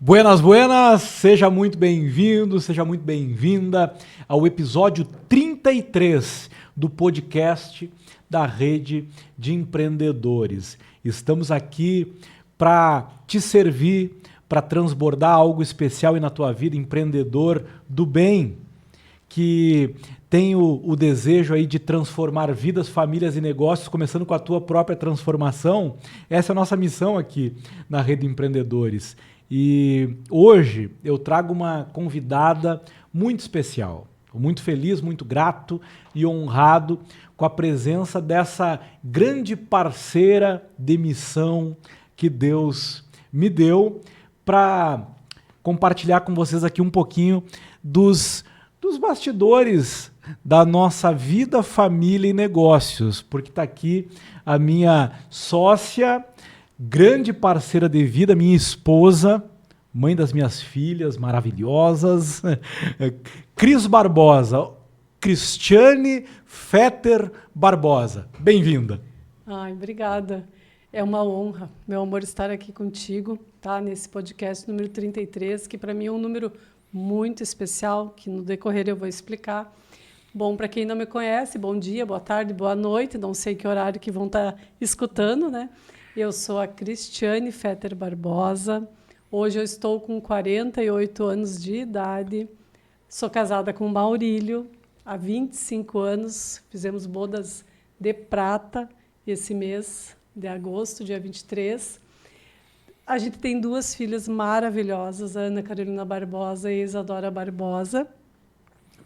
Buenas, buenas! Seja muito bem-vindo, seja muito bem-vinda ao episódio 33 do podcast da Rede de Empreendedores. Estamos aqui para te servir, para transbordar algo especial na tua vida, empreendedor do bem, que tem o desejo aí de transformar vidas, famílias e negócios, começando com a tua própria transformação. Essa é a nossa missão aqui na Rede de Empreendedores. E hoje eu trago uma convidada muito especial. Estou muito feliz, muito grato e honrado com a presença dessa grande parceira de missão que Deus me deu para compartilhar com vocês aqui um pouquinho dos bastidores da nossa vida, família e negócios, porque está aqui a minha sócia, grande parceira de vida, minha esposa, mãe das minhas filhas maravilhosas, Cris Barbosa, Cristiane Fetter Barbosa. Bem-vinda. Ai, obrigada. É uma honra, meu amor, estar aqui contigo, tá? Nesse podcast número 33, que para mim é um número muito especial, que no decorrer eu vou explicar. Bom, para quem não me conhece, bom dia, boa tarde, boa noite, não sei que horário que vão estar escutando, né? Eu sou a Cristiane Fetter Barbosa, hoje eu estou com 48 anos de idade, sou casada com o Maurílio, há 25 anos, fizemos bodas de prata esse mês de agosto, dia 23. A gente tem duas filhas maravilhosas, a Ana Carolina Barbosa e a Isadora Barbosa.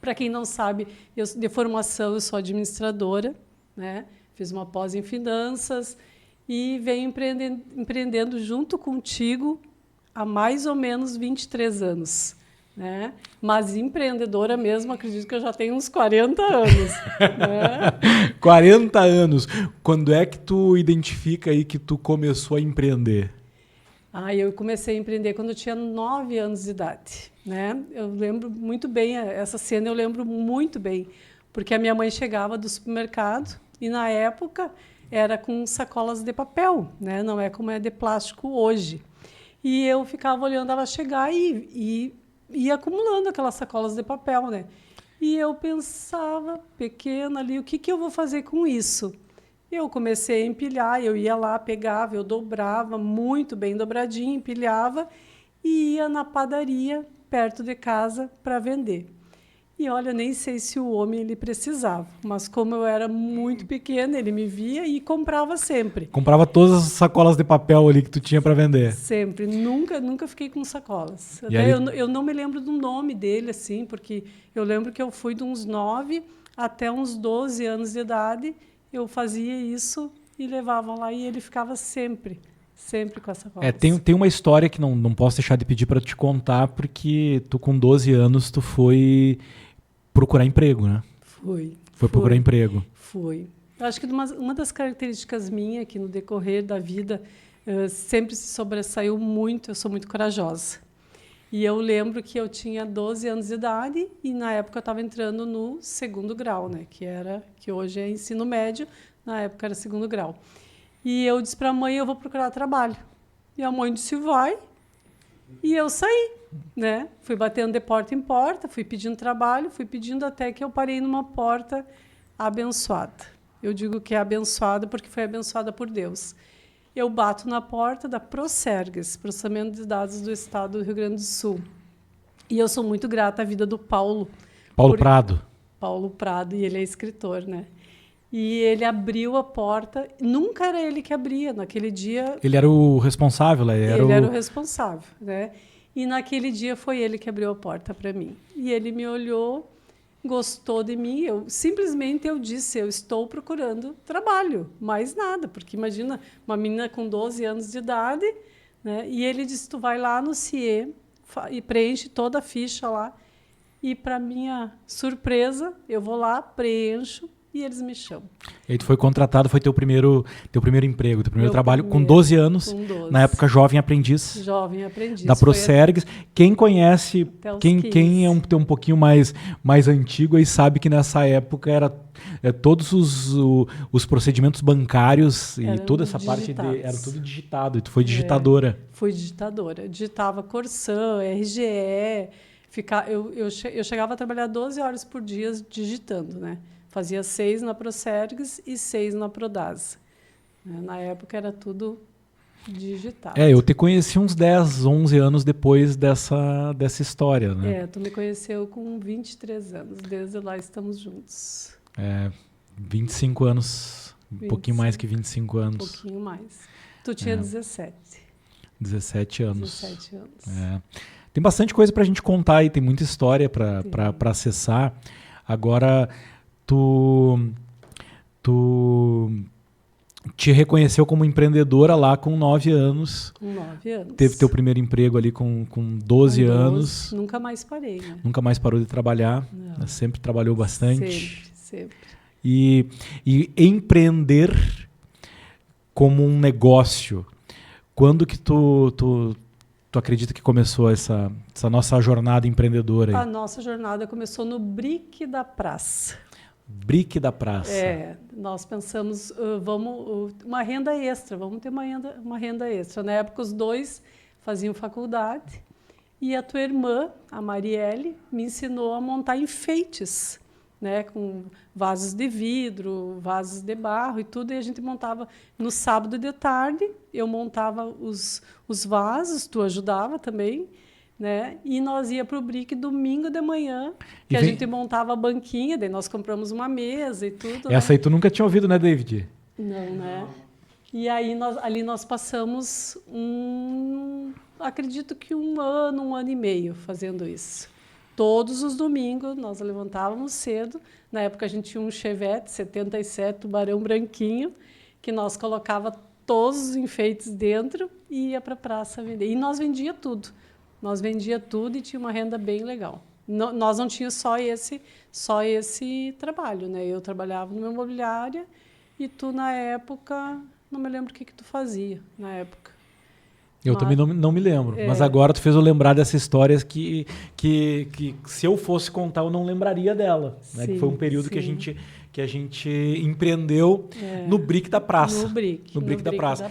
Para quem não sabe, de formação eu sou administradora, né? Fiz uma pós em finanças e venho empreendendo junto contigo há mais ou menos 23 anos. Né? Mas empreendedora mesmo, acredito que eu já tenho uns 40 anos. Né? 40 anos. Quando é que tu identifica aí que tu começou a empreender? Eu comecei a empreender quando eu tinha 9 anos de idade. Né? Eu lembro muito bem, essa cena eu lembro muito bem, porque a minha mãe chegava do supermercado e, na época, era com sacolas de papel, né? Não é como é de plástico hoje. E eu ficava olhando ela chegar e ia acumulando aquelas sacolas de papel, né? E eu pensava, pequena ali, o que eu vou fazer com isso? Eu comecei a empilhar, eu ia lá, pegava, eu dobrava muito bem dobradinho, empilhava e ia na padaria perto de casa para vender. E olha, nem sei se o homem ele precisava, mas como eu era muito pequena, ele me via e comprava sempre. Comprava todas as sacolas de papel ali que tu tinha para vender. Sempre, nunca fiquei com sacolas. E Até ali... eu não me lembro do nome dele, assim, porque eu lembro que eu fui de uns 9 até uns 12 anos de idade, eu fazia isso e levava lá e ele ficava sempre com essa sacolas. Tem uma história que não posso deixar de pedir para te contar, porque tu com 12 anos tu foi procurar emprego, né? Foi procurar emprego. Foi. Eu acho que uma das características minhas que no decorrer da vida sempre se sobressaiu muito, eu sou muito corajosa. E eu lembro que eu tinha 12 anos de idade e na época eu estava entrando no 2º grau, né? Que hoje é ensino médio, na época era 2º grau. E eu disse para a mãe, eu vou procurar trabalho. E a mãe disse, vai. E eu saí, né? Fui batendo de porta em porta, fui pedindo trabalho, fui pedindo até que eu parei numa porta abençoada. Eu digo que é abençoada porque foi abençoada por Deus. Eu bato na porta da Procergs, Processamento de Dados do Estado do Rio Grande do Sul. E eu sou muito grata à vida do Paulo. Prado. Paulo Prado, e ele é escritor, né? E ele abriu a porta, nunca era ele que abria, naquele dia... Ele era o responsável, Ele era o responsável, né? E naquele dia foi ele que abriu a porta para mim. E ele me olhou, gostou de mim, simplesmente eu disse, eu estou procurando trabalho, mais nada, porque imagina, uma menina com 12 anos de idade, né? E ele disse, tu vai lá no CIE e preenche toda a ficha lá, e para minha surpresa, eu vou lá, preencho, e eles me chamam. E aí tu foi contratado, foi teu primeiro emprego, teu primeiro Meu trabalho com primeiro, 12 anos, com 12. na época jovem aprendiz. Jovem aprendiz. Da Procergs. Quem conhece, até os quem 15. é um pouquinho mais antigo aí sabe que nessa época era todos os procedimentos bancários e Eram toda essa parte digitados. era tudo digitado. E tu foi digitadora. Fui digitadora. Digitava Corsã, RGE. Eu chegava a trabalhar 12 horas por dia digitando, né? Fazia 6 na Procergs e 6 na Prodasa. Na época era tudo digitado. Eu te conheci uns 10, 11 anos depois dessa história, né? Tu me conheceu com 23 anos. Desde lá estamos juntos. 25 anos, um pouquinho mais que 25 anos. Um pouquinho mais. Tu tinha 17. 17 anos. 17 anos. Tem bastante coisa pra gente contar aí, tem muita história pra acessar. Agora, tu te reconheceu como empreendedora lá com 9 anos. Com 9 anos. Teve teu primeiro emprego ali com 12 anos. Nunca mais parei, né? Nunca mais parou de trabalhar. Não. Sempre trabalhou bastante. Sempre. E empreender como um negócio. Quando que tu acredita que começou essa nossa jornada empreendedora aí? A nossa jornada começou no Brick da Praça. Brick da Praça. Nós pensamos, uma renda extra, vamos ter uma renda extra. Na época, os dois faziam faculdade e a tua irmã, a Marielle, me ensinou a montar enfeites, né, com vasos de vidro, vasos de barro e tudo, e a gente montava no sábado de tarde, eu montava os vasos, tu ajudava também, né? E nós ia para o Brick domingo de manhã, que a gente montava a banquinha, daí nós compramos uma mesa e tudo. Essa aí tu nunca tinha ouvido, né, David? Não, né? E aí ali nós passamos acredito que um ano e meio fazendo isso. Todos os domingos nós levantávamos cedo. Na época a gente tinha um Chevette 77 Tubarão branquinho, que nós colocava todos os enfeites dentro e ia para a praça vender. E nós vendia tudo. Nós vendia tudo e tinha uma renda bem legal. Nós não tínhamos só esse trabalho, né? Eu trabalhava numa imobiliária e tu, na época, não me lembro o que tu fazia na época. Eu também não me lembro, mas agora tu fez eu lembrar dessa história que se eu fosse contar eu não lembraria dela. Sim, né? Que foi um período que a gente empreendeu no Brick da Praça. No Brick da Praça.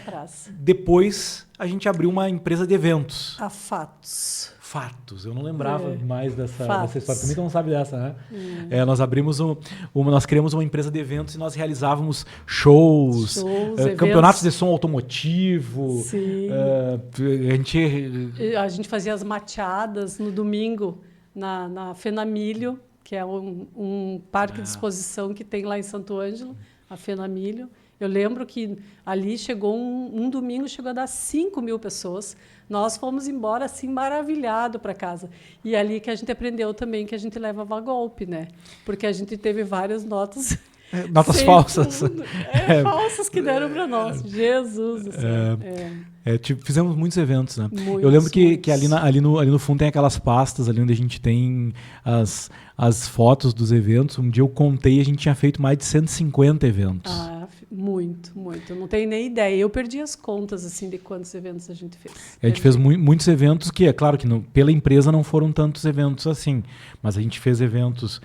Depois a gente abriu uma empresa de eventos. A Fatos. Eu não lembrava mais dessa história. Também tu não sabe dessa, né? Nós criamos uma empresa de eventos e nós realizávamos shows campeonatos de som automotivo. Sim. A gente fazia as mateadas no domingo na Fenamilho, que é um parque de exposição que tem lá em Santo Ângelo, a Fenamilho. Eu lembro que ali chegou um domingo, chegou a dar 5.000 pessoas. Nós fomos embora assim, maravilhado para casa. E ali que a gente aprendeu também que a gente levava golpe, né? Porque a gente teve várias notas... Notas falsas. Falsas que deram para nós. Jesus do céu. Fizemos muitos eventos, né? Eu lembro que ali no fundo tem aquelas pastas ali onde a gente tem as fotos dos eventos. Um dia eu contei, a gente tinha feito mais de 150 eventos. Muito. Eu não tenho nem ideia. Eu perdi as contas assim de quantos eventos a gente fez. A gente fez muitos eventos que, é claro que pela empresa não foram tantos eventos assim, mas a gente fez eventos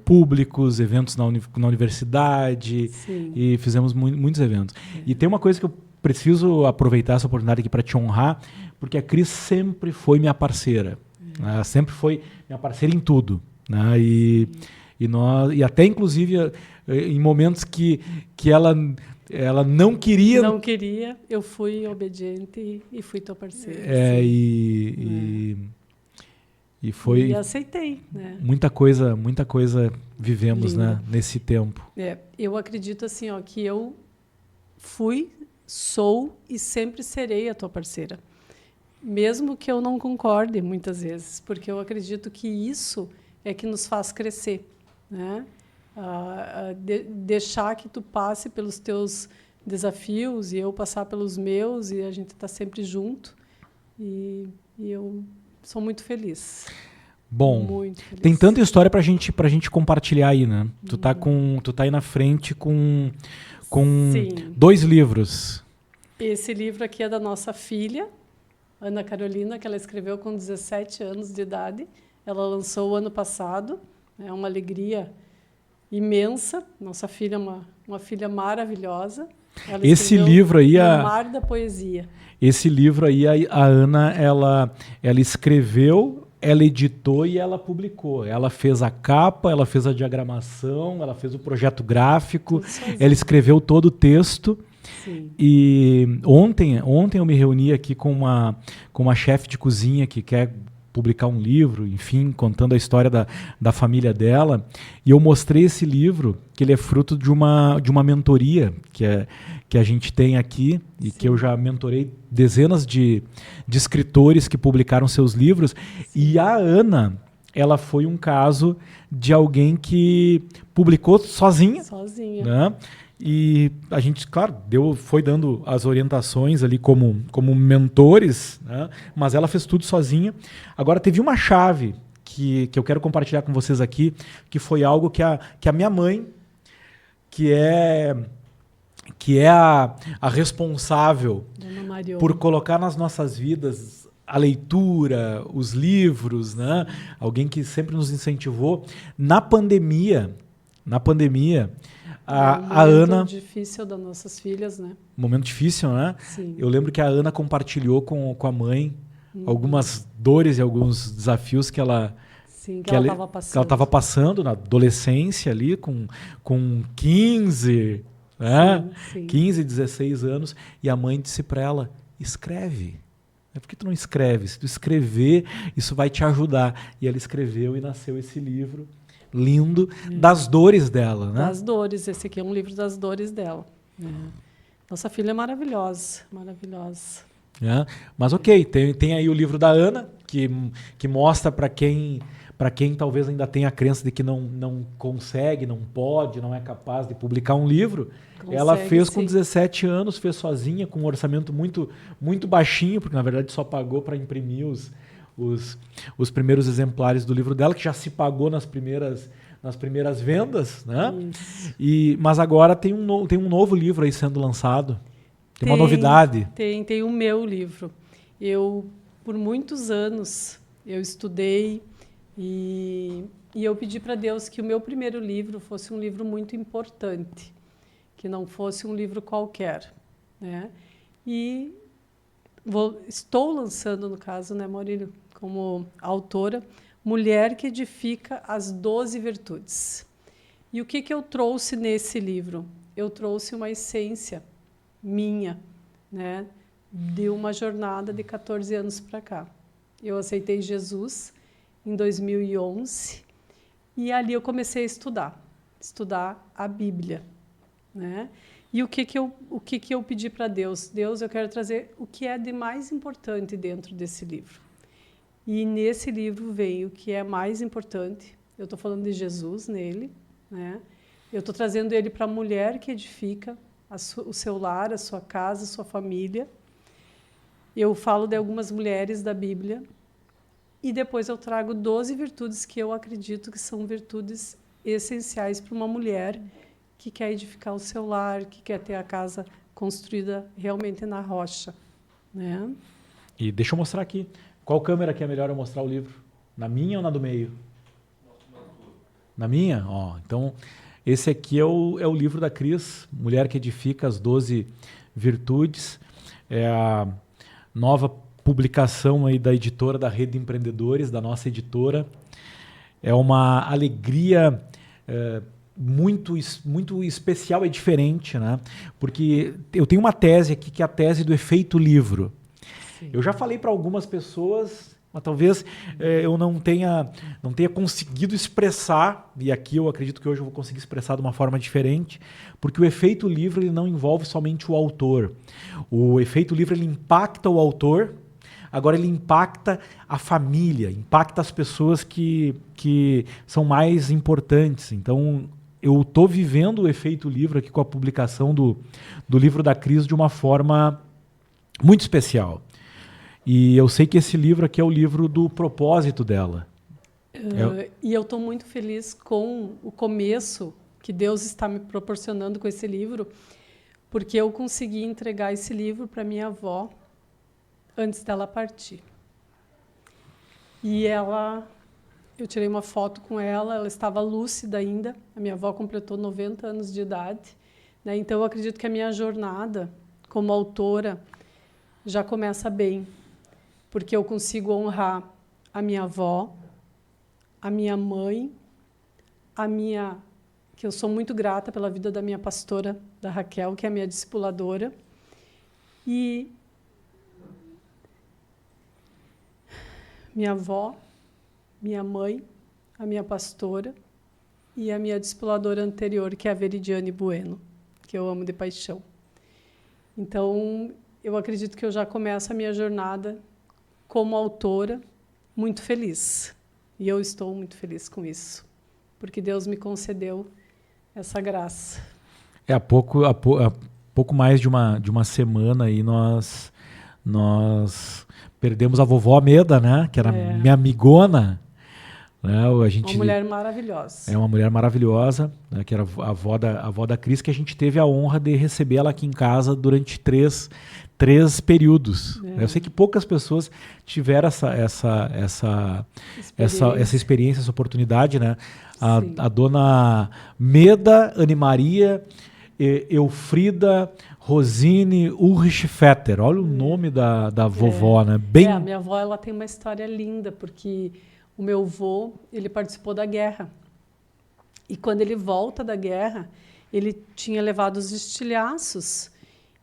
públicos, eventos na universidade. Sim. E fizemos muitos eventos. E tem uma coisa que eu preciso aproveitar essa oportunidade aqui para te honrar, porque a Cris sempre foi minha parceira. Ela sempre foi minha parceira em tudo. Né? E até, inclusive, em momentos que ela não queria... Não queria, eu fui obediente e fui tua parceira. E foi... E aceitei. Né? Muita coisa vivemos, né, nesse tempo. Eu acredito assim, que eu fui, sou e sempre serei a tua parceira. Mesmo que eu não concorde muitas vezes, porque eu acredito que isso é que nos faz crescer. Né? Deixar que tu passe pelos teus desafios e eu passar pelos meus e a gente está sempre junto. E eu sou muito feliz. Bom, Muito feliz. tem tanta história pra gente compartilhar aí, né? Tu tá aí na frente com Sim. 2 livros. Esse livro aqui é da nossa filha, Ana Carolina, que ela escreveu com 17 anos de idade. Ela lançou o ano passado. É uma alegria imensa. Nossa filha é uma filha maravilhosa. Ela Esse escreveu livro aí, No Mar da Poesia. Esse livro aí, a Ana, ela escreveu, ela editou e ela publicou. Ela fez a capa, ela fez a diagramação, ela fez o projeto gráfico, Tudo sozinha. ela escreveu todo o texto. Sim. E ontem eu me reuni aqui com uma chefe de cozinha que quer publicar um livro, enfim, contando a história da família dela. E eu mostrei esse livro, que ele é fruto de uma mentoria que a gente tem aqui, e que eu já mentorei dezenas de escritores que publicaram seus livros. E a Ana, ela foi um caso de alguém que publicou sozinha. Sozinha. Né? E a gente, claro, foi dando as orientações ali como mentores, né? Mas ela fez tudo sozinha. Agora, teve uma chave que eu quero compartilhar com vocês aqui, que foi algo que a minha mãe, que é a responsável Dona Mariona. por colocar nas nossas vidas a leitura, os livros, né? Alguém que sempre nos incentivou. Na pandemia, a Ana... Momento difícil das nossas filhas, né? Momento difícil, né? Sim. Eu lembro que a Ana compartilhou com a mãe algumas dores e alguns desafios que ela Sim, que ela estava que passando. ela estava passando na adolescência ali, com 15, né? Sim. 15, 16 anos. E a mãe disse para ela, escreve. Por que tu não escreve? Se tu escrever, isso vai te ajudar. E ela escreveu e nasceu esse livro lindo das dores dela, né? Das dores. Esse aqui é um livro das dores dela. Nossa filha é maravilhosa, maravilhosa. É, mas ok, tem aí o livro da Ana, que mostra para quem talvez ainda tenha a crença de que não consegue, não pode, não é capaz de publicar um livro. Ela fez com 17 anos, fez sozinha, com um orçamento muito, muito baixinho, porque na verdade só pagou para imprimir os primeiros exemplares do livro dela, que já se pagou nas primeiras vendas, né? Mas agora tem um novo livro aí sendo lançado. Tem uma novidade. Tem o meu livro. Por muitos anos, eu estudei e eu pedi para Deus que o meu primeiro livro fosse um livro muito importante, que não fosse um livro qualquer, né? E estou lançando, no caso, né, Maurílio, como autora, Mulher que Edifica as 12 Virtudes. E o que eu trouxe nesse livro? Eu trouxe uma essência minha, né, de uma jornada de 14 anos para cá. Eu aceitei Jesus em 2011 e ali eu comecei a estudar a Bíblia, né? E o que eu pedi para Deus? Deus, eu quero trazer o que é de mais importante dentro desse livro. E nesse livro vem o que é mais importante. Eu estou falando de Jesus nele, né? Eu estou trazendo ele para a mulher que edifica o seu lar, a sua casa, a sua família. Eu falo de algumas mulheres da Bíblia e depois eu trago 12 virtudes que eu acredito que são virtudes essenciais para uma mulher que quer edificar o seu lar, que quer ter a casa construída realmente na rocha, né? E deixa eu mostrar aqui. Qual câmera que é melhor eu mostrar o livro? Na minha ou na do meio? Na minha? Ó, então, esse aqui é o livro da Cris, Mulher que Edifica as 12 Virtudes. É a nova publicação aí da editora da Rede de Empreendedores, da nossa editora. É uma alegria muito especial e diferente, né? Porque eu tenho uma tese aqui, que é a tese do efeito livro. Sim. Eu já falei para algumas pessoas, mas talvez eu não tenha conseguido expressar, e aqui eu acredito que hoje eu vou conseguir expressar de uma forma diferente, porque o efeito livro ele não envolve somente o autor. O efeito livro ele impacta o autor, agora ele impacta a família, impacta as pessoas que são mais importantes. Então, eu estou vivendo o efeito livro aqui com a publicação do livro da Cris de uma forma muito especial. E eu sei que esse livro aqui é o livro do propósito dela. E eu estou muito feliz com o começo que Deus está me proporcionando com esse livro, porque eu consegui entregar esse livro para minha avó antes dela partir. E eu tirei uma foto com ela, ela estava lúcida ainda, a minha avó completou 90 anos de idade, né? Então eu acredito que a minha jornada como autora já começa bem, porque eu consigo honrar a minha avó, a minha mãe, que eu sou muito grata pela vida da minha pastora, da Raquel, que é a minha discipuladora, e minha avó, minha mãe, a minha pastora e a minha discipuladora anterior, que é a Veridiane Bueno, que eu amo de paixão. Então, eu acredito que eu já começo a minha jornada como autora muito feliz. E eu estou muito feliz com isso, porque Deus me concedeu essa graça. Há pouco mais de uma semana aí nós perdemos a vovó Meda, né? Que era minha amigona. Né? Uma mulher maravilhosa. É uma mulher maravilhosa, né? Que era a avó da Cris, que a gente teve a honra de receber ela aqui em casa durante três períodos. Eu sei que poucas pessoas tiveram essa experiência, essa oportunidade, né? A dona Meda, Anne Maria, Eufrida, Rosine Ulrich Fetter. Olha o nome da vovó, né? A minha avó, ela tem uma história linda, porque o meu avô, ele participou da guerra. E quando ele volta da guerra, ele tinha levado os estilhaços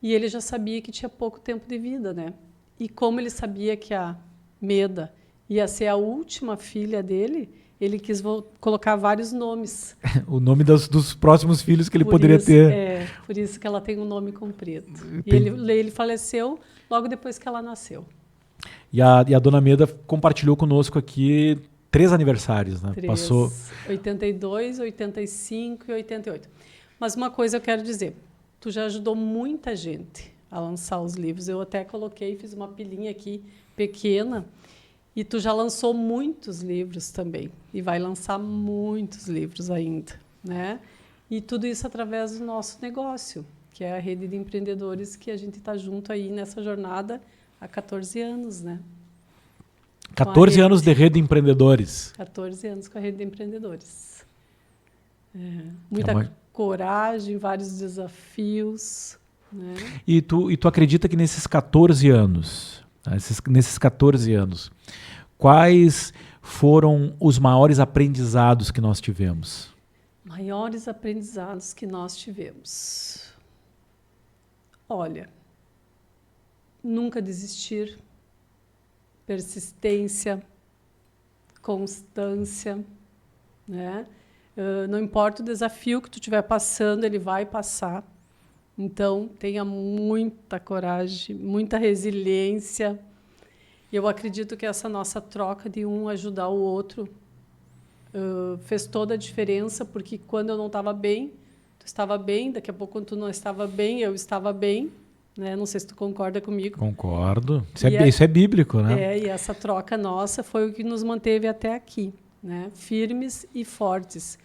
e ele já sabia que tinha pouco tempo de vida, né? E como ele sabia que a Meda ia ser a última filha dele, ele quis colocar vários nomes. O nome dos próximos filhos que ele poderia ter. Por isso que ela tem um nome comprido. E ele faleceu logo depois que ela nasceu. E a dona Meda compartilhou conosco aqui 3 aniversários, né? 3, Passou 82, 85 e 88. Mas uma coisa eu quero dizer, tu já ajudou muita gente a lançar os livros. Eu até fiz uma pilhinha aqui pequena, e tu já lançou muitos livros também, e vai lançar muitos livros ainda, né? E tudo isso através do nosso negócio, que é a rede de empreendedores, que a gente está junto aí nessa jornada há 14 anos, né? 14 anos de rede de empreendedores. 14 anos com a rede de empreendedores. Muita coragem, vários desafios, né? E tu acredita que nesses 14 anos, quais foram os maiores aprendizados que nós tivemos? Maiores aprendizados que nós tivemos. Olha, nunca desistir, persistência, constância, né? Não importa o desafio que tu estiver passando, ele vai passar. Então, tenha muita coragem, muita resiliência. Eu acredito que essa nossa troca de um ajudar o outro fez toda a diferença, porque quando eu não estava bem, tu estava bem, daqui a pouco quando tu não estava bem, eu estava bem, né? Não sei se tu concorda comigo. Concordo. Isso é bíblico, né? E essa troca nossa foi o que nos manteve até aqui, né? Firmes e fortes,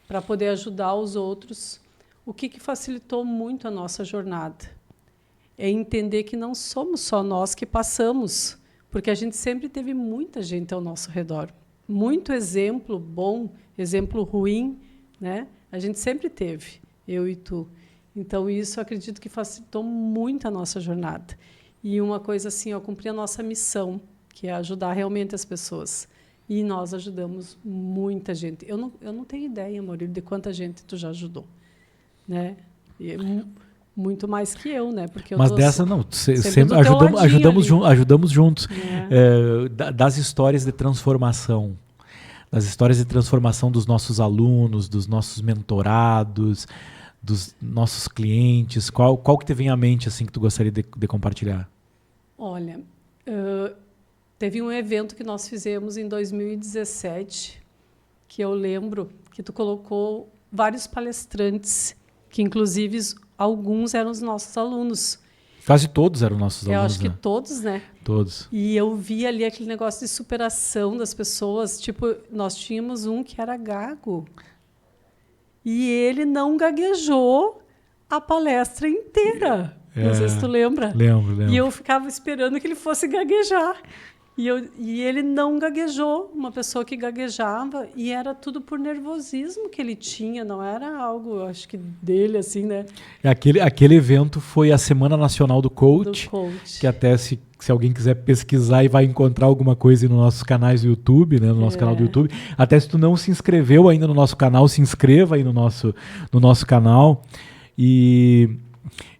para poder ajudar os outros. O que facilitou muito a nossa jornada é entender que não somos só nós que passamos, porque a gente sempre teve muita gente ao nosso redor. Muito exemplo bom, exemplo ruim, né? A gente sempre teve, eu e tu. Então, isso eu acredito que facilitou muito a nossa jornada. E uma coisa assim, eu cumpri a nossa missão, que é ajudar realmente as pessoas. E nós ajudamos muita gente. Eu não tenho ideia, Maurílio, de quanta gente tu já ajudou, né? E muito mais que eu, né? Porque mas dessa não, sempre ajudamos juntos. Das histórias de transformação, dos nossos alunos, dos nossos mentorados, dos nossos clientes, qual que te vem à mente assim que tu gostaria de compartilhar? Olha, teve um evento que nós fizemos em 2017, que eu lembro que tu colocou vários palestrantes, que inclusive alguns eram os nossos alunos. Quase todos eram nossos Eu alunos, acho que né? todos, né? Todos. E eu vi ali aquele negócio de superação das pessoas. Tipo, nós tínhamos um que era gago. E ele não gaguejou a palestra inteira. Não sei se tu lembra. Lembro. E eu ficava esperando que ele fosse gaguejar. E ele não gaguejou, uma pessoa que gaguejava, e era tudo por nervosismo que ele tinha, não era algo, acho que dele, assim, né? Aquele evento foi a Semana Nacional do Coach, Do coach. que até se alguém quiser pesquisar e vai encontrar alguma coisa nos nossos canais do YouTube, né, no nosso canal do YouTube. Até se tu não se inscreveu ainda no nosso canal, se inscreva aí no nosso canal.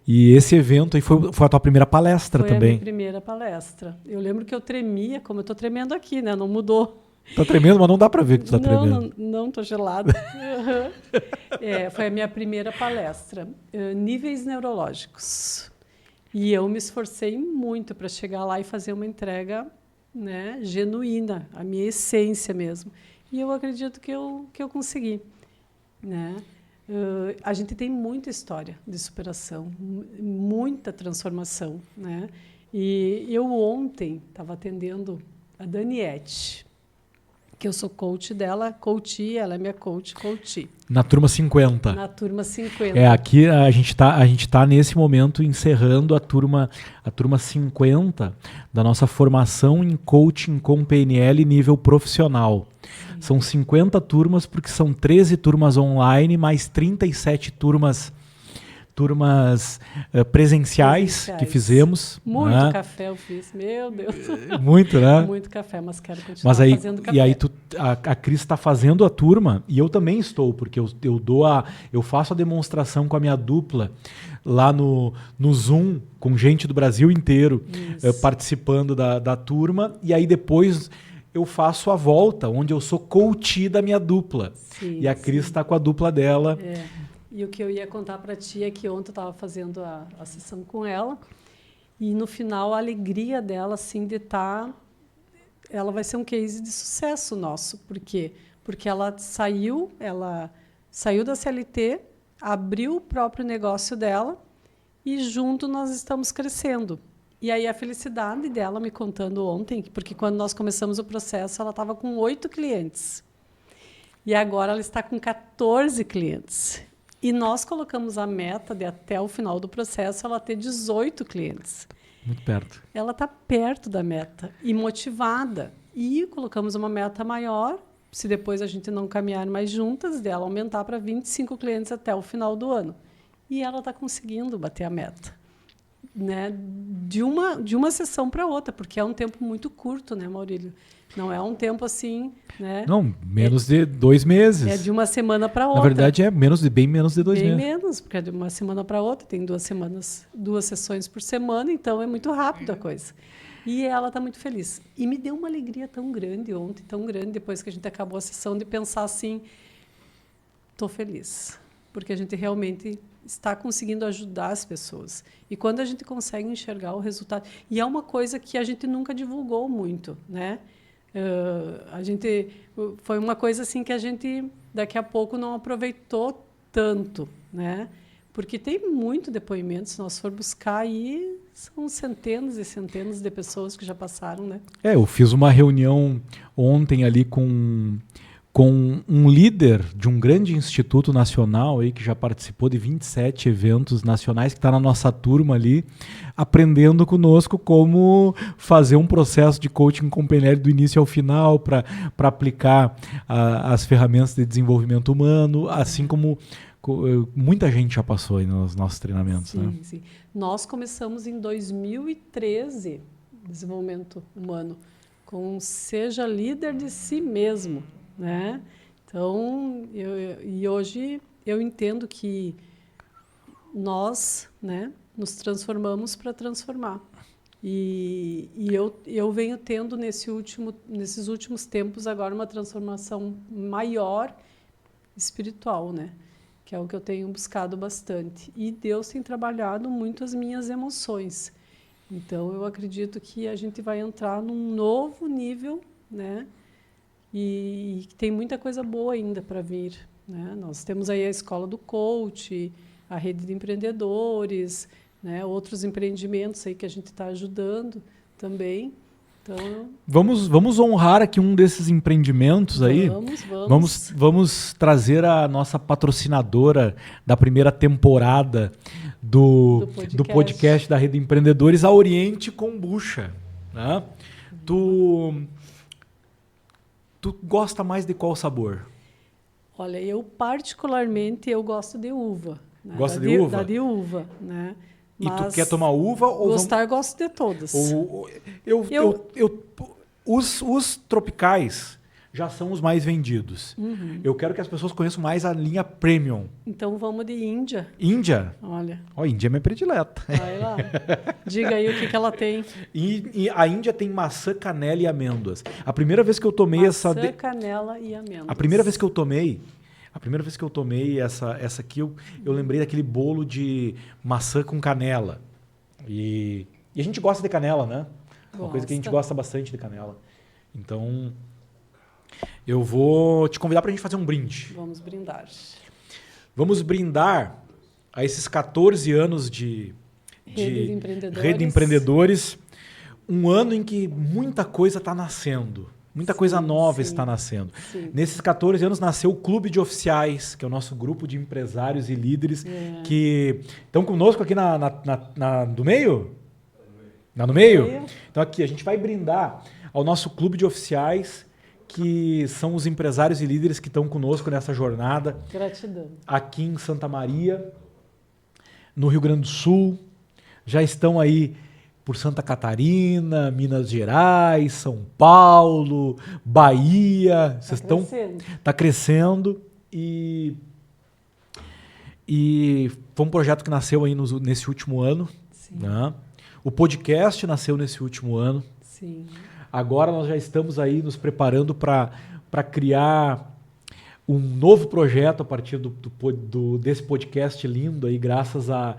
E esse evento aí foi a tua primeira palestra Foi também. Foi a minha primeira palestra. Eu lembro que eu tremia, como eu estou tremendo aqui, né? Não mudou. Tá tremendo, mas não dá para ver que tu tá tremendo. Não, tô gelada. Foi a minha primeira palestra. Níveis neurológicos. E eu me esforcei muito para chegar lá e fazer uma entrega, né, genuína, a minha essência mesmo. E eu acredito que eu consegui, né? A gente tem muita história de superação, muita transformação, né? E eu ontem estava atendendo a Daniette, que eu sou coach dela, coachee, ela é minha coachee. Na turma 50. Na turma 50. Aqui a gente tá nesse momento encerrando a turma 50 da nossa formação em coaching com PNL nível profissional. São 50 turmas, porque são 13 turmas online, mais 37 turmas presenciais que fizemos. Muito, né? café eu fiz, meu Deus. Muito, né? Muito café, mas quero continuar fazendo café. E aí a Cris está fazendo a turma, e eu também estou, porque eu faço a demonstração com a minha dupla lá no Zoom, com gente do Brasil inteiro participando da turma, e aí depois eu faço a volta, onde eu sou coach da minha dupla. Sim, e a Cris está com a dupla dela. E o que eu ia contar para ti é que ontem eu estava fazendo a sessão com ela, e no final a alegria dela, assim, de estar... Ela vai ser um case de sucesso nosso. Por quê? Porque ela saiu da CLT, abriu o próprio negócio dela, e junto nós estamos crescendo. E aí a felicidade dela me contando ontem, porque quando nós começamos o processo, ela estava com 8 clientes. E agora ela está com 14 clientes. E nós colocamos a meta de até o final do processo ela ter 18 clientes. Muito perto. Ela está perto da meta e motivada. E colocamos uma meta maior, se depois a gente não caminhar mais juntas, dela aumentar para 25 clientes até o final do ano. E ela está conseguindo bater a meta, né? De uma sessão para outra, porque é um tempo muito curto, né, Maurílio? Não é um tempo assim, né? Não, menos de 2 meses. É de uma semana para outra. Na verdade, é bem menos de 2 meses. Bem menos, porque é de uma semana para outra, tem 2 sessões por semana, então é muito rápido a coisa. E ela está muito feliz. E me deu uma alegria tão grande ontem, tão grande, depois que a gente acabou a sessão, de pensar assim, estou feliz, porque a gente realmente está conseguindo ajudar as pessoas. E quando a gente consegue enxergar o resultado... E é uma coisa que a gente nunca divulgou muito, né? Foi uma coisa assim que a gente daqui a pouco não aproveitou tanto, né? Porque tem muito depoimento, se nós for buscar aí, são centenas e centenas de pessoas que já passaram, né? Eu fiz uma reunião ontem ali com um líder de um grande instituto nacional aí, que já participou de 27 eventos nacionais, que está na nossa turma ali, aprendendo conosco como fazer um processo de coaching com PNL do início ao final, para aplicar as ferramentas de desenvolvimento humano, assim como muita gente já passou aí nos nossos treinamentos. Sim, né? Sim. Nós começamos em 2013, desenvolvimento humano, com Seja Líder de Si Mesmo. Né? Então, hoje eu entendo que nós, né, nos transformamos para transformar. E eu venho tendo nesses últimos tempos agora uma transformação maior espiritual, né? Que é o que eu tenho buscado bastante. E Deus tem trabalhado muito as minhas emoções. Então, eu acredito que a gente vai entrar num novo nível, né? E tem muita coisa boa ainda para vir, né? Nós temos aí a escola do coach, a rede de empreendedores, né? Outros empreendimentos aí que a gente está ajudando também. Então, vamos honrar aqui um desses empreendimentos aí. Vamos trazer a nossa patrocinadora da primeira temporada do podcast da Rede Empreendedores, a Oriente Kombucha. Né? Tu gosta mais de qual sabor? Olha, eu particularmente gosto de uva. Né? Gosta de uva? Da de uva, né? E tu quer tomar uva? Ou eu gosto de todas. Os tropicais já são os mais vendidos. Uhum. Eu quero que as pessoas conheçam mais a linha Premium. Então vamos de Índia. Índia? Olha. Índia é minha predileta. Vai lá. Diga aí o que ela tem. E a Índia tem maçã, canela e amêndoas. A primeira vez que eu tomei maçã, canela e amêndoas. A primeira vez que eu tomei essa aqui, eu lembrei daquele bolo de maçã com canela. E a gente gosta de canela, né? Uma coisa que a gente gosta bastante de canela. Então, eu vou te convidar para a gente fazer um brinde. Vamos brindar. Vamos brindar a esses 14 anos de Rede de Empreendedores. Um ano em que muita coisa está nascendo. Muita coisa nova está nascendo. Sim. Nesses 14 anos nasceu o Clube de Oficiais, que é o nosso grupo de empresários e líderes que estão conosco aqui do meio? No meio? Então aqui, a gente vai brindar ao nosso Clube de Oficiais, que são os empresários e líderes que estão conosco nessa jornada. Gratidão. Aqui em Santa Maria, no Rio Grande do Sul. Já estão aí por Santa Catarina, Minas Gerais, São Paulo, Bahia. Está crescendo. E foi um projeto que nasceu aí nesse último ano. Sim. Né? O podcast nasceu nesse último ano. Sim. Agora nós já estamos aí nos preparando para criar um novo projeto a partir desse podcast lindo aí, graças à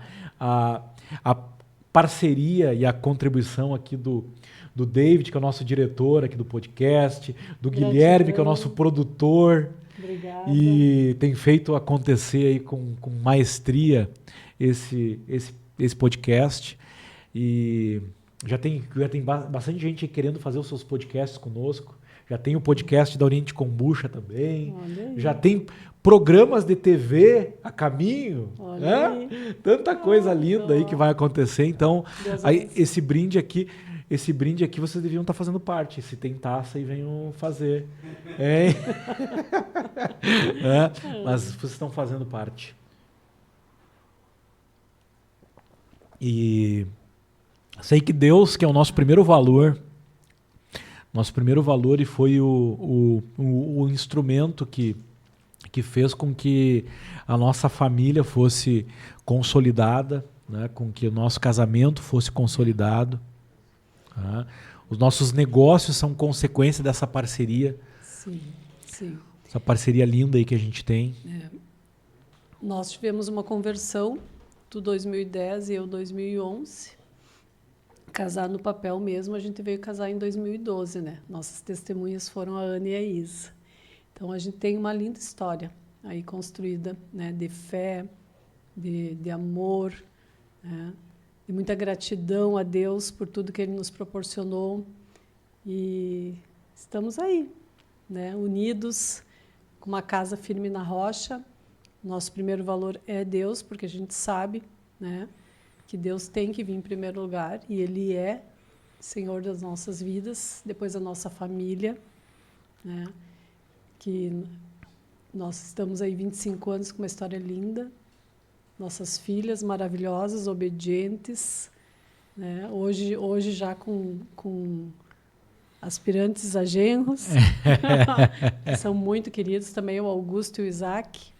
parceria e à contribuição aqui do David, que é o nosso diretor aqui do podcast, do Guilherme, que é o nosso produtor. Obrigada. E tem feito acontecer aí com maestria esse podcast. E já tem bastante gente querendo fazer os seus podcasts conosco. Já tem o podcast da Oriente Kombucha também. Já tem programas de TV a caminho. Tanta coisa linda aí que vai acontecer. Então, aí, esse brinde aqui vocês deviam estar fazendo parte. Se tem taça aí, venham fazer. Mas vocês estão fazendo parte. E sei que Deus, que é o nosso primeiro valor, e foi o instrumento que fez com que a nossa família fosse consolidada, né? Com que o nosso casamento fosse consolidado. Tá? Os nossos negócios são consequência dessa parceria. Sim, sim. Essa parceria linda aí que a gente tem. Nós tivemos uma conversão, tu 2010 e eu 2011. Casar no papel mesmo, a gente veio casar em 2012, né? Nossas testemunhas foram a Ana e a Isa. Então, a gente tem uma linda história aí construída, né? De fé, de amor, né? De muita gratidão a Deus por tudo que Ele nos proporcionou. E estamos aí, né? Unidos, com uma casa firme na rocha. Nosso primeiro valor é Deus, porque a gente sabe, né? Que Deus tem que vir em primeiro lugar, e Ele é Senhor das nossas vidas, depois a nossa família, né? Que nós estamos aí 25 anos com uma história linda, nossas filhas maravilhosas, obedientes, né? Hoje já com aspirantes a genros, que são muito queridos, também o Augusto e o Isaac.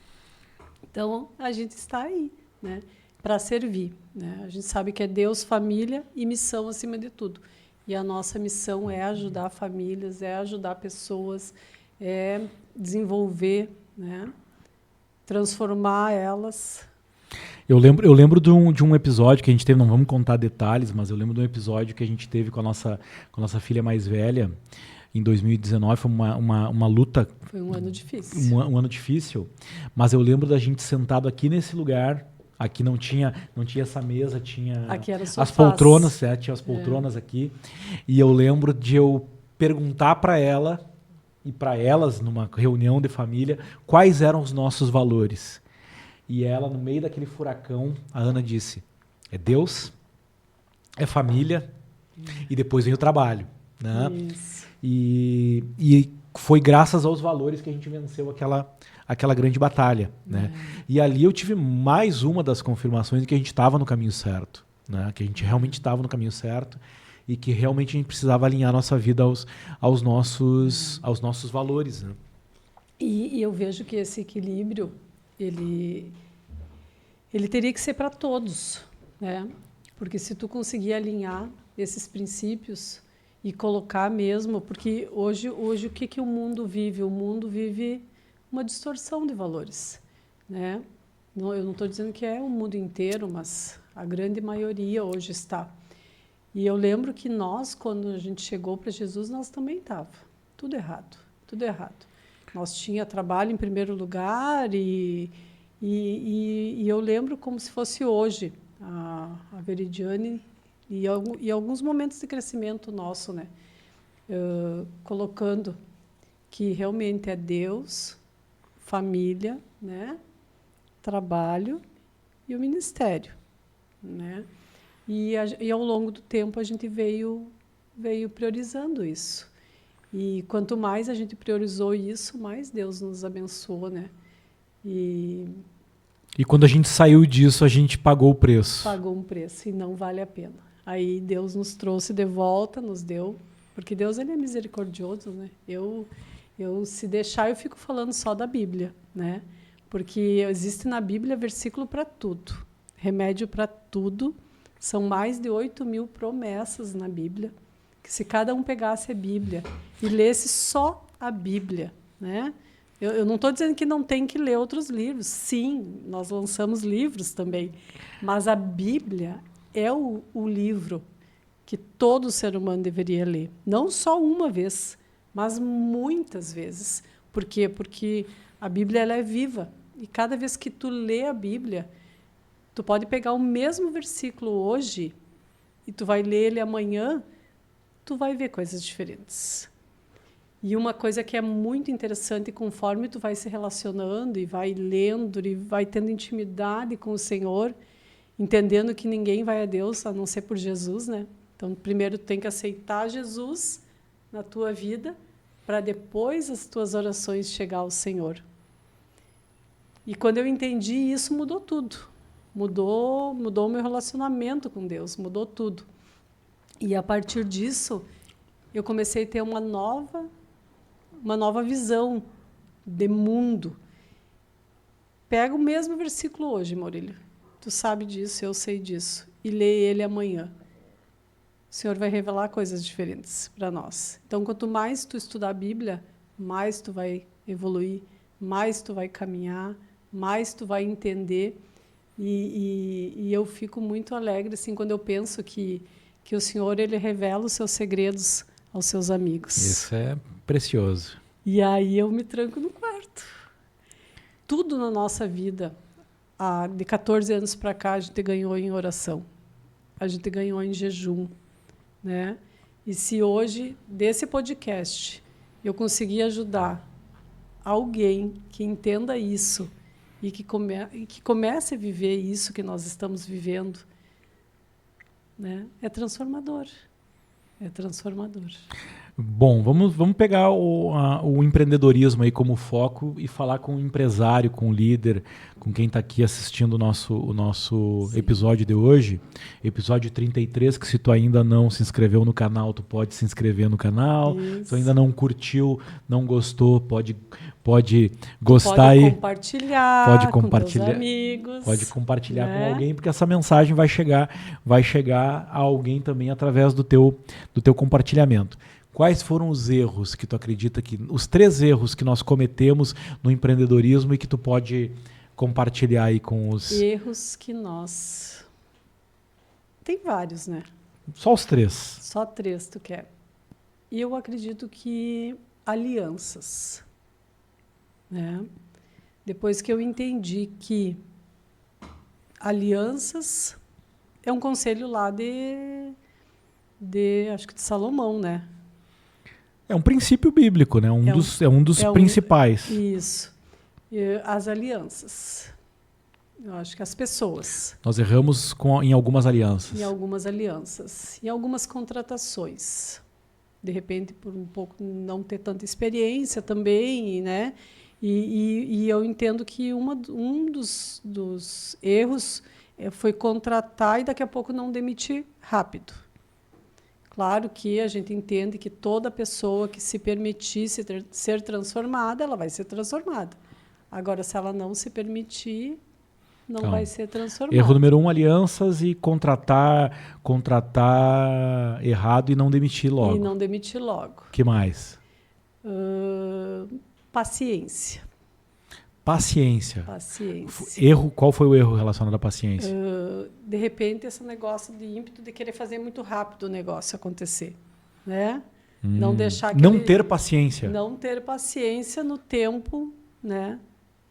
Então, a gente está aí, né? Para servir, né? A gente sabe que é Deus, família e missão acima de tudo. E a nossa missão é ajudar famílias, é ajudar pessoas, é desenvolver, né? Transformar elas. Eu lembro de um episódio que a gente teve, não vamos contar detalhes, mas eu lembro de um episódio que a gente teve com a nossa filha mais velha em 2019. Foi uma luta. Foi um ano difícil. Um ano difícil, mas eu lembro da gente sentado aqui nesse lugar, Aqui não tinha essa mesa, tinha Aqui eram as sofás. poltronas, tinha as poltronas aqui. E eu lembro de eu perguntar para ela e para elas, numa reunião de família, quais eram os nossos valores. E ela, no meio daquele furacão, a Ana disse, é Deus, é família e depois vem o trabalho. Né? Isso. E foi graças aos valores que a gente venceu aquela grande batalha. Né? E ali eu tive mais uma das confirmações de que a gente estava no caminho certo. Né? Que a gente realmente estava no caminho certo e que realmente a gente precisava alinhar nossa vida aos nossos valores. Né? E eu vejo que esse equilíbrio, ele teria que ser para todos, né? Porque se tu conseguir alinhar esses princípios e colocar mesmo, porque hoje o que o mundo vive? O mundo vive uma distorção de valores, né? Eu não estou dizendo que é o mundo inteiro, mas a grande maioria hoje está. E eu lembro que nós, quando a gente chegou para Jesus, nós também estava tudo errado, tudo errado. Nós tinha trabalho em primeiro lugar e eu lembro como se fosse hoje a Veridiane e alguns momentos de crescimento nosso, né? Colocando que realmente é Deus, família, né? Trabalho e o ministério, né? E ao longo do tempo a gente veio priorizando isso. E quanto mais a gente priorizou isso, mais Deus nos abençoou, né? E quando a gente saiu disso, a gente pagou o preço. Pagou um preço e não vale a pena. Aí Deus nos trouxe de volta, nos deu, porque Deus ele é misericordioso, né? Eu se deixar eu fico falando só da Bíblia, né? Porque existe na Bíblia versículo para tudo, remédio para tudo. São mais de 8.000 promessas na Bíblia, que se cada um pegasse a Bíblia e lesse só a Bíblia, né? Eu não estou dizendo que não tem que ler outros livros. Sim, nós lançamos livros também. Mas a Bíblia é o livro que todo ser humano deveria ler. Não só uma vez, mas muitas vezes. Por quê? Porque a Bíblia ela é viva. E cada vez que tu lê a Bíblia, tu pode pegar o mesmo versículo hoje e tu vai ler ele amanhã, tu vai ver coisas diferentes. E uma coisa que é muito interessante, conforme tu vai se relacionando e vai lendo e vai tendo intimidade com o Senhor, entendendo que ninguém vai a Deus a não ser por Jesus, né? Então, primeiro tu tem que aceitar Jesus na tua vida, para depois as tuas orações chegar ao Senhor. E quando eu entendi isso, mudou tudo. Mudou o meu relacionamento com Deus, mudou tudo. E a partir disso, eu comecei a ter uma nova visão de mundo. Pega o mesmo versículo hoje, Maurílio. Tu sabe disso, eu sei disso. E lê ele amanhã. O Senhor vai revelar coisas diferentes para nós. Então, quanto mais tu estudar a Bíblia, mais tu vai evoluir, mais tu vai caminhar, mais tu vai entender. E eu fico muito alegre assim, quando eu penso que o Senhor ele revela os seus segredos aos seus amigos. Isso é precioso. E aí eu me tranco no quarto. Tudo na nossa vida, de 14 anos para cá, a gente ganhou em oração. A gente ganhou em jejum, né? E se hoje, desse podcast, eu conseguir ajudar alguém que entenda isso e que comece a viver isso que nós estamos vivendo, né? É transformador. É transformador. Bom, vamos pegar o empreendedorismo aí como foco e falar com o empresário, com o líder, com quem está aqui assistindo o nosso episódio de hoje, episódio 33, que se tu ainda não se inscreveu no canal, tu pode se inscrever no canal. Isso. Se tu ainda não curtiu, não gostou, pode gostar aí. Pode compartilhar com teus amigos. Pode compartilhar, né? com alguém, porque essa mensagem vai chegar a alguém também através do teu compartilhamento. Quais foram os erros que tu acredita os 3 erros que nós cometemos no empreendedorismo e que tu pode compartilhar aí com os... Erros que nós... Tem vários, né? Só os 3. Só 3 tu quer. E eu acredito que alianças, né? Depois que eu entendi que alianças é um conselho lá acho que de Salomão, né? É um princípio bíblico, né? É um dos principais. Isso. As alianças. Eu acho que as pessoas. Nós erramos em algumas alianças. Em algumas alianças. Em algumas contratações. De repente, por um pouco não ter tanta experiência também, né? E eu entendo que um dos erros foi contratar e daqui a pouco não demitir rápido. Claro que a gente entende que toda pessoa que se permitisse ser transformada, ela vai ser transformada. Agora, se ela não se permitir, não vai ser transformada. Erro número 1, alianças e contratar errado e não demitir logo. E não demitir logo. Que mais? Paciência. Paciência. Paciência. Qual foi o erro relacionado à paciência? De repente, esse negócio de ímpeto de querer fazer muito rápido o negócio acontecer, né? Não deixar não ter paciência. Não ter paciência no tempo, né,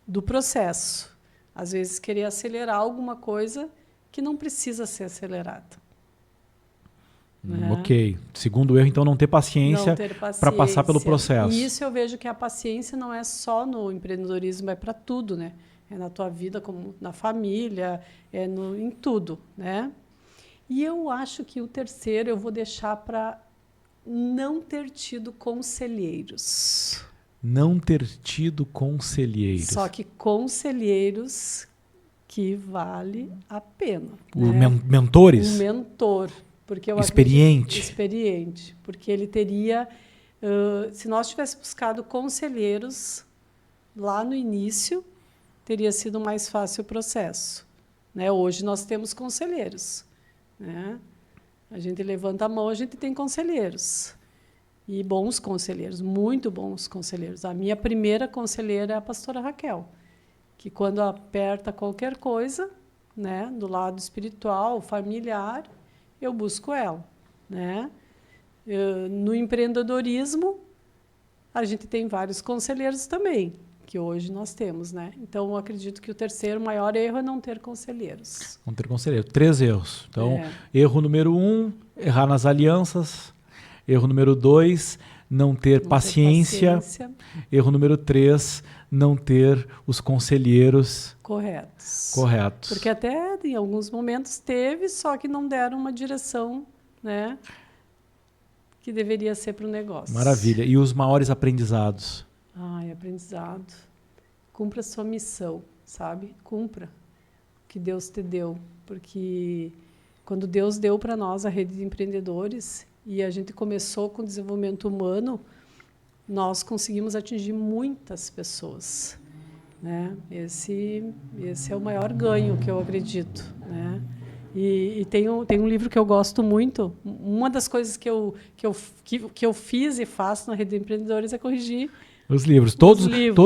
do processo. Às vezes querer acelerar alguma coisa que não precisa ser acelerada. Né? Ok. Segundo erro, então, não ter paciência para passar pelo processo. E isso eu vejo que a paciência não é só no empreendedorismo, é para tudo, né? É na tua vida, como na família, em tudo, né? E eu acho que o terceiro eu vou deixar para não ter tido conselheiros. Não ter tido conselheiros. Só que conselheiros que vale a pena. Mentores? Um mentor. Porque eu experiente. Experiente. Porque ele teria... se nós tivéssemos buscado conselheiros lá no início, teria sido mais fácil o processo. Né? Hoje nós temos conselheiros. Né? A gente levanta a mão, a gente tem conselheiros. E bons conselheiros, muito bons conselheiros. A minha primeira conselheira é a pastora Raquel, que quando aperta qualquer coisa, né, do lado espiritual, familiar, eu busco ela. Né? No empreendedorismo, a gente tem vários conselheiros também, que hoje nós temos. Né? Então, eu acredito que o terceiro maior erro é não ter conselheiros. Não ter conselheiros. 3 erros. Então, erro número 1, errar nas alianças. Erro número 2, não ter paciência. Erro número 3, não ter os conselheiros corretos. Porque até em alguns momentos teve, só que não deram uma direção, né, que deveria ser para o negócio. Maravilha. E os maiores aprendizados? Aprendizado. Cumpra a sua missão, sabe? Cumpra o que Deus te deu. Porque quando Deus deu para nós a rede de empreendedores e a gente começou com o desenvolvimento humano, nós conseguimos atingir muitas pessoas. Né? Esse é o maior ganho que eu acredito. Né? E tem um livro que eu gosto muito. Uma das coisas que eu fiz e faço na Rede de Empreendedores é corrigir os livros. Todos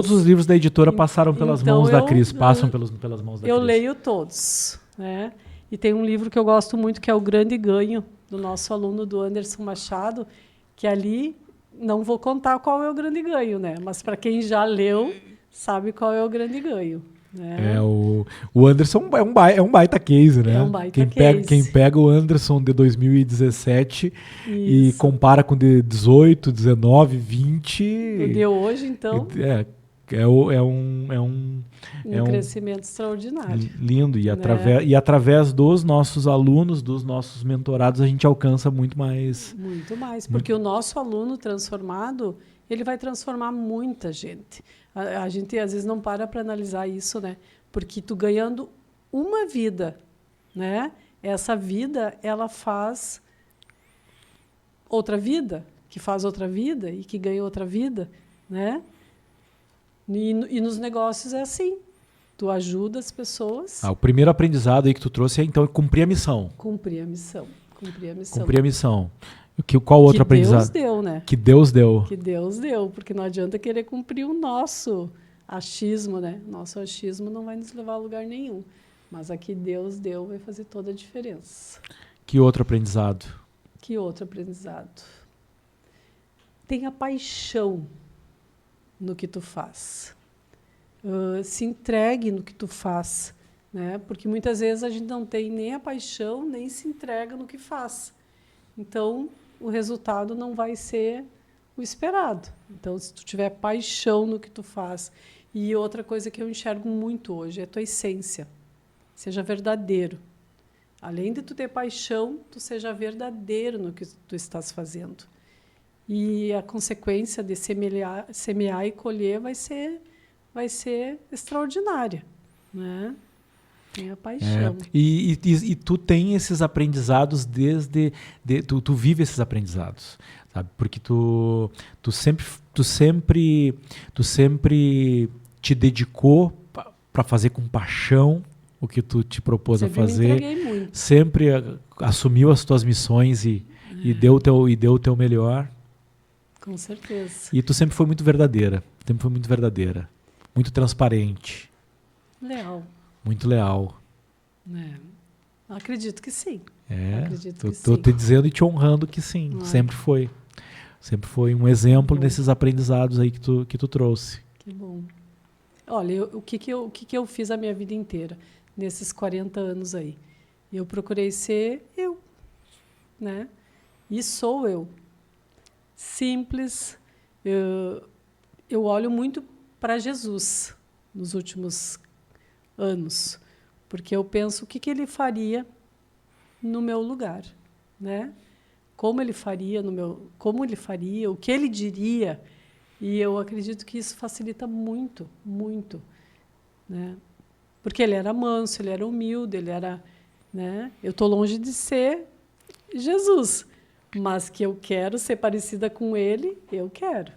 os livros da editora passaram pelas mãos da Cris, passam pelas mãos da Cris. Eu leio todos. Né? E tem um livro que eu gosto muito, que é O Grande Ganho, do nosso aluno, do Anderson Machado, que ali, não vou contar qual é o grande ganho, né? Mas para quem já leu, sabe qual é o grande ganho. Né? O Anderson é um baita case, né? É um baita case. Quem pega o Anderson de 2017 e compara com de 18, 19, 20... O de hoje, então... Um crescimento extraordinário. Lindo. E através dos nossos alunos, dos nossos mentorados, a gente alcança muito mais. Muito mais, porque o nosso aluno transformado, ele vai transformar muita gente. A gente, às vezes, não para analisar isso, né? Porque tu ganhando uma vida, né? Essa vida, ela faz outra vida, que faz outra vida e que ganha outra vida, né? E nos negócios é assim. Tu ajuda as pessoas. O primeiro aprendizado aí que tu trouxe é, então, cumprir a missão. Cumprir a missão. Qual outro aprendizado? Que Deus deu, né? Que Deus deu. Que Deus deu, porque não adianta querer cumprir o nosso achismo, né? Nosso achismo não vai nos levar a lugar nenhum. Mas a que Deus deu vai fazer toda a diferença. Que outro aprendizado? Tenha paixão no que tu faz. Se entregue no que tu faz. né? Porque muitas vezes a gente não tem nem a paixão, nem se entrega no que faz. Então, o resultado não vai ser o esperado. Então, se tu tiver paixão no que tu faz. E outra coisa que eu enxergo muito hoje é a tua essência. Seja verdadeiro. Além de tu ter paixão, tu seja verdadeiro no que tu estás fazendo. E a consequência de semear e colher vai ser extraordinária, né? Tenha paixão. E tu tem esses aprendizados tu vive esses aprendizados, sabe? Porque tu sempre te dedicou para fazer com paixão o que tu te propôs a fazer. Me entreguei muito. Sempre assumiu as tuas missões e deu o teu melhor. Com certeza. E tu sempre foi muito verdadeira. Muito transparente. Leal. Muito leal. Acredito que sim. Tô te dizendo e te honrando que sim. Sempre foi. Sempre foi um exemplo nesses aprendizados aí que tu trouxe. Que bom. Olha, o que eu fiz a minha vida inteira, nesses 40 anos aí? Eu procurei ser eu, né? E sou eu. Simples. Eu olho muito para Jesus nos últimos anos, porque eu penso o que ele faria no meu lugar, né? Como ele faria, o que ele diria, e eu acredito que isso facilita muito, muito, né? Porque ele era manso, ele era humilde, né? Eu estou longe de ser Jesus, mas que eu quero ser parecida com ele, eu quero,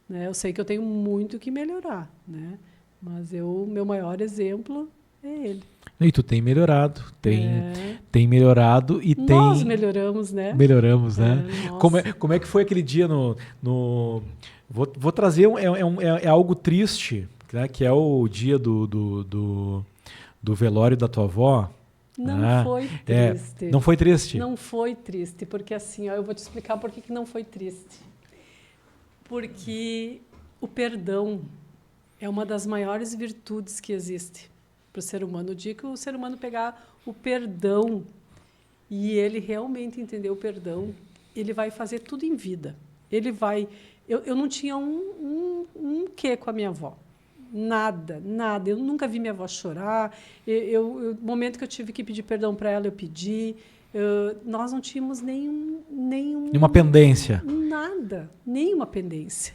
né? Eu sei que eu tenho muito que melhorar, né? Mas meu maior exemplo é ele. E tu tem melhorado, tem melhorado e Nós melhoramos, né? Melhoramos, né? Como é que foi aquele dia vou trazer é algo triste, né? Que é o dia do velório da tua avó. Não foi triste. Não foi triste? Não foi triste, porque assim, eu vou te explicar por que não foi triste. Porque o perdão é uma das maiores virtudes que existe para o ser humano. O dia que o ser humano pegar o perdão e ele realmente entender o perdão, ele vai fazer tudo em vida. Ele vai... Eu não tinha um quê com a minha avó. Nada. Eu nunca vi minha avó chorar. No momento que eu tive que pedir perdão para ela, eu pedi. Nós não tínhamos nenhuma pendência. Nada. Nenhuma pendência.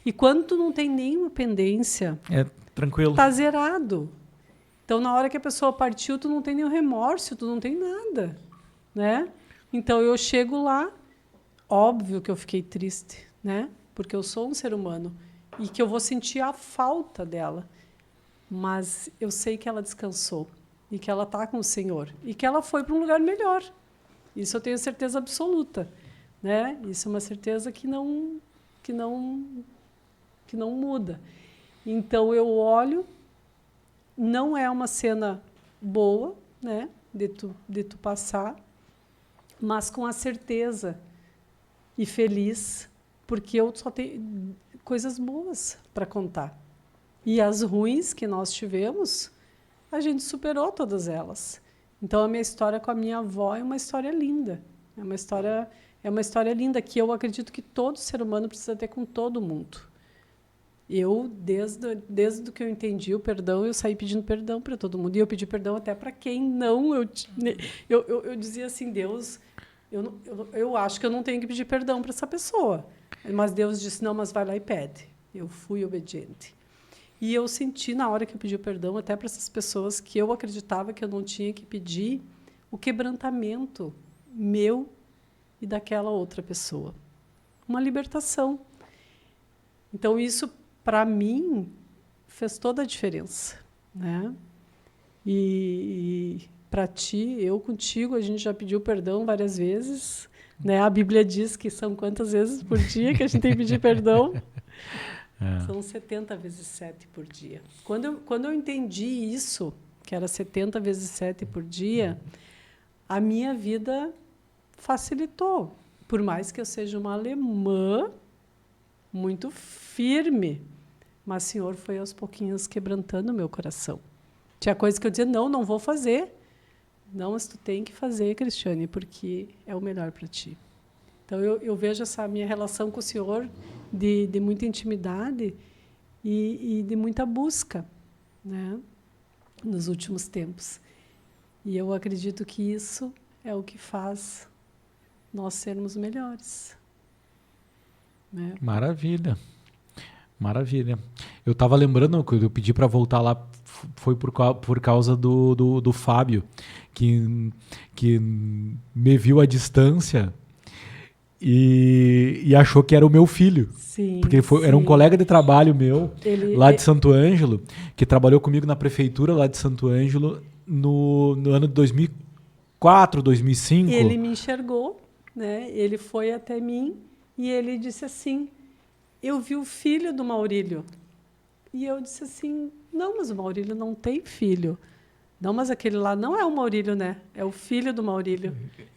E quando tu não tem nenhuma pendência... tranquilo. Está zerado. Então, na hora que a pessoa partiu, tu não tem nenhum remorso, tu não tem nada, né? Então, eu chego lá, óbvio que eu fiquei triste, né? Porque eu sou um ser humano e que eu vou sentir a falta dela. Mas eu sei que ela descansou e que ela está com o Senhor e que ela foi para um lugar melhor. Isso eu tenho certeza absoluta, né? Isso é uma certeza que não muda. Então, eu olho. Não é uma cena boa, né, de tu passar, mas com a certeza e feliz, porque eu só tenho coisas boas para contar. E as ruins que nós tivemos, a gente superou todas elas. Então, a minha história com a minha avó é uma história linda. É uma história linda que eu acredito que todo ser humano precisa ter com todo mundo. Eu, desde que eu entendi o perdão, eu saí pedindo perdão para todo mundo. E eu pedi perdão até para quem não. Eu dizia assim, Deus, eu acho que eu não tenho que pedir perdão para essa pessoa. Mas Deus disse, não, mas vai lá e pede. Eu fui obediente. E eu senti, na hora que eu pedi o perdão, até para essas pessoas que eu acreditava que eu não tinha que pedir, o quebrantamento meu e daquela outra pessoa. Uma libertação. Então, isso... para mim, fez toda a diferença, né? E para ti, eu contigo, a gente já pediu perdão várias vezes, né? A Bíblia diz que são quantas vezes por dia que a gente tem que pedir perdão? São 70 vezes 7 por dia. Quando eu entendi isso, que era 70 vezes 7 por dia, a minha vida facilitou. Por mais que eu seja uma alemã muito firme, mas o Senhor foi aos pouquinhos quebrantando o meu coração. Tinha coisa que eu dizia, não vou fazer. Não, mas tu tem que fazer, Cristiane, porque é o melhor para ti. Então, eu vejo essa minha relação com o senhor de muita intimidade e de muita busca, né, nos últimos tempos. E eu acredito que isso é o que faz nós sermos melhores. Né? Maravilha. Maravilha. Eu estava lembrando que eu pedi para voltar lá, foi por causa do Fábio, que me viu à distância e achou que era o meu filho. Sim, porque era um colega de trabalho meu, lá de Santo Ângelo, que trabalhou comigo na prefeitura lá de Santo Ângelo no ano de 2004, 2005. Ele me enxergou, né? Ele foi até mim e ele disse assim, eu vi o filho do Maurílio. E eu disse assim, não, mas o Maurílio não tem filho. Não, mas aquele lá não é o Maurílio, né? É o filho do Maurílio.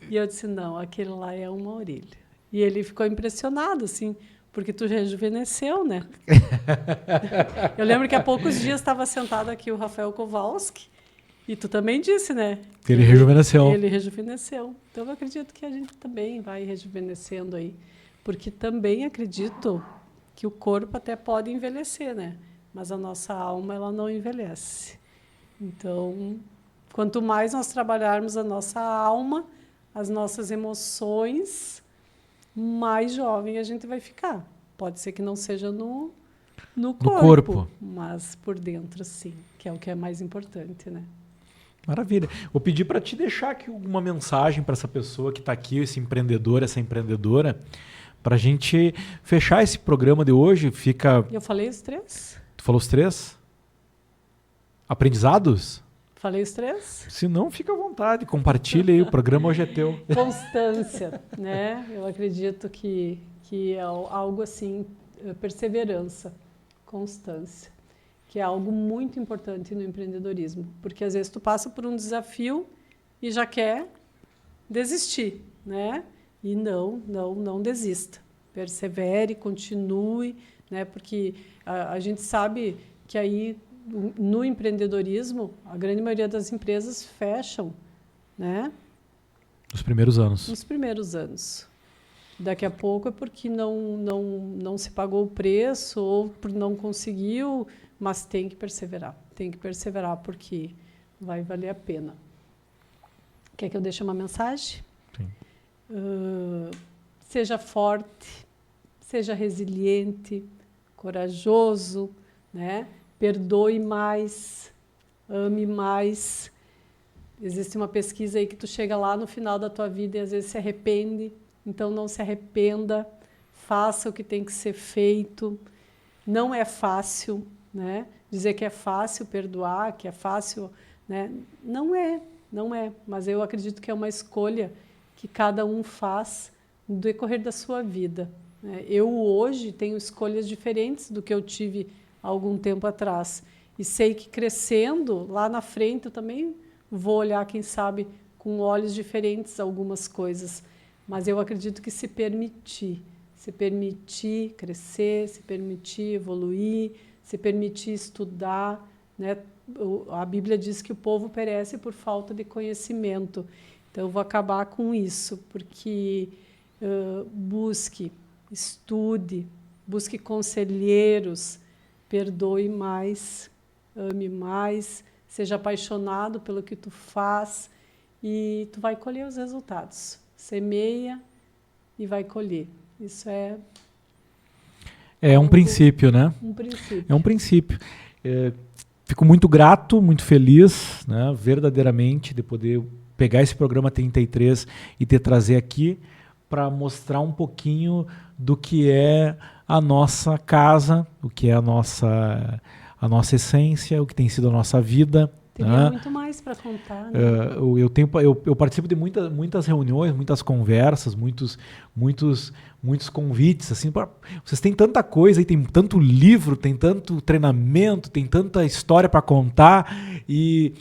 E eu disse, não, aquele lá é o Maurílio. E ele ficou impressionado, assim, porque tu rejuvenesceu, né? Eu lembro que há poucos dias estava sentado aqui o Rafael Kowalski, e tu também disse, né? Que ele rejuvenesceu. Ele rejuvenesceu. Então, eu acredito que a gente também vai rejuvenescendo aí. Porque também acredito que o corpo até pode envelhecer, né? Mas a nossa alma, ela não envelhece. Então, quanto mais nós trabalharmos a nossa alma, as nossas emoções, mais jovem a gente vai ficar. Pode ser que não seja no corpo, mas por dentro, sim, que é o que é mais importante, né? Maravilha. Vou pedir para te deixar aqui uma mensagem para essa pessoa que está aqui, esse empreendedor, essa empreendedora, para a gente fechar esse programa de hoje. Eu falei os 3? Tu falou os 3? Aprendizados? Falei os 3? Se não, fica à vontade, compartilha aí, o programa hoje é teu. Constância, né? Eu acredito que é algo assim, perseverança, constância, que é algo muito importante no empreendedorismo, porque às vezes tu passa por um desafio e já quer desistir, né? E não desista, persevere, continue, né? Porque a gente sabe que aí no empreendedorismo, a grande maioria das empresas fecham, né? Nos primeiros anos. Nos primeiros anos. Daqui a pouco é porque não se pagou o preço ou por não conseguiu, mas tem que perseverar. Tem que perseverar porque vai valer a pena. Quer que eu deixe uma mensagem? Sim. Seja forte, seja resiliente, corajoso, né? Perdoe mais, ame mais. Existe uma pesquisa aí que tu chega lá no final da tua vida e às vezes se arrepende. Então não se arrependa, faça o que tem que ser feito. Não é fácil, né? Dizer que é fácil perdoar, que é fácil, né? Não é. Mas eu acredito que é uma escolha que cada um faz no decorrer da sua vida. Eu hoje tenho escolhas diferentes do que eu tive há algum tempo atrás. E sei que crescendo, lá na frente, eu também vou olhar, quem sabe, com olhos diferentes algumas coisas. Mas eu acredito que se permitir crescer, se permitir evoluir, se permitir estudar, né? A Bíblia diz que o povo perece por falta de conhecimento. Então, eu vou acabar com isso, porque busque, estude, busque conselheiros, perdoe mais, ame mais, seja apaixonado pelo que tu faz e tu vai colher os resultados. Semeia e vai colher. Isso é... É um princípio, né? Um princípio. É um princípio. Fico muito grato, muito feliz, né, verdadeiramente, de poder pegar esse programa 33 e te trazer aqui para mostrar um pouquinho do que é a nossa casa, o que é a nossa essência, o que tem sido a nossa vida. Teria muito mais para contar, né? Eu participo de muitas reuniões, muitas conversas, muitos convites. Assim, vocês têm tanta coisa, tem tanto livro, tem tanto treinamento, tem tanta história para contar e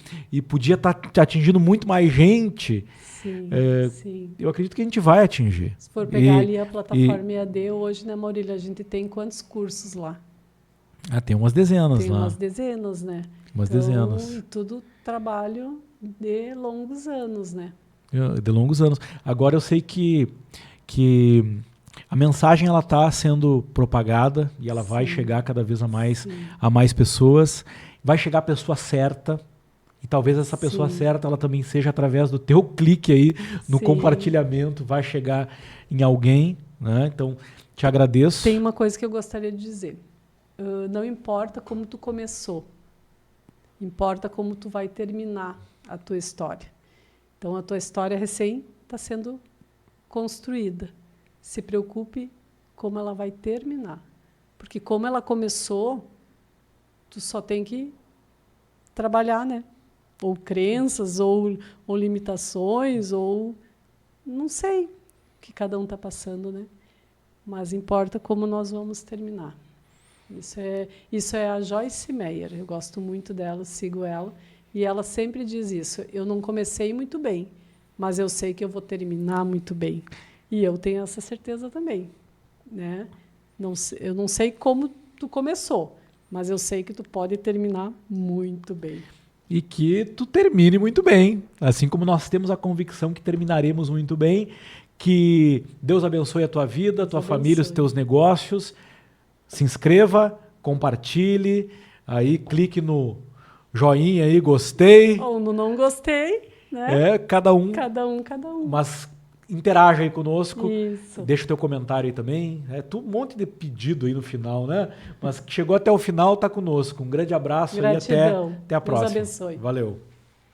podia estar atingindo muito mais gente. Sim, sim. Eu acredito que a gente vai atingir. Se for pegar ali a plataforma EAD hoje, né, Maurílio? A gente tem quantos cursos lá? Ah, tem umas dezenas Tem lá. umas dezenas, né? Umas Então, dezenas. e tudo trabalho de longos anos, né? De longos anos. Agora eu sei que a mensagem ela está sendo propagada e ela vai Sim. chegar cada vez Sim. a mais pessoas. Vai chegar a pessoa certa. E talvez essa pessoa Sim. certa ela também seja através do teu clique aí no Sim. compartilhamento, vai chegar em alguém, né? Então, te agradeço. Tem uma coisa que eu gostaria de dizer. Não importa como tu começou, importa como tu vai terminar a tua história. Então, a tua história recém está sendo construída. Se preocupe como ela vai terminar. Porque como ela começou, tu só tem que trabalhar, né? Ou crenças, ou limitações, ou não sei o que cada um está passando, né? Mas importa como nós vamos terminar. Isso é a Joyce Meyer. Eu gosto muito dela, sigo ela. E ela sempre diz isso. Eu não comecei muito bem, mas eu sei que eu vou terminar muito bem. E eu tenho essa certeza também, né? Eu não sei como tu começou, mas eu sei que tu pode terminar muito bem. E que tu termine muito bem, assim como nós temos a convicção que terminaremos muito bem, que Deus abençoe a tua vida, a tua família, os teus negócios. Se inscreva, compartilhe, aí clique no joinha aí, gostei. Ou no não gostei, né? Cada um. Cada um. Mas interaja aí conosco. Isso. Deixa o teu comentário aí também. Um monte de pedido aí no final, né? Mas chegou até o final, tá conosco. Um grande abraço. Gratidão. E até a próxima. Deus abençoe. Valeu.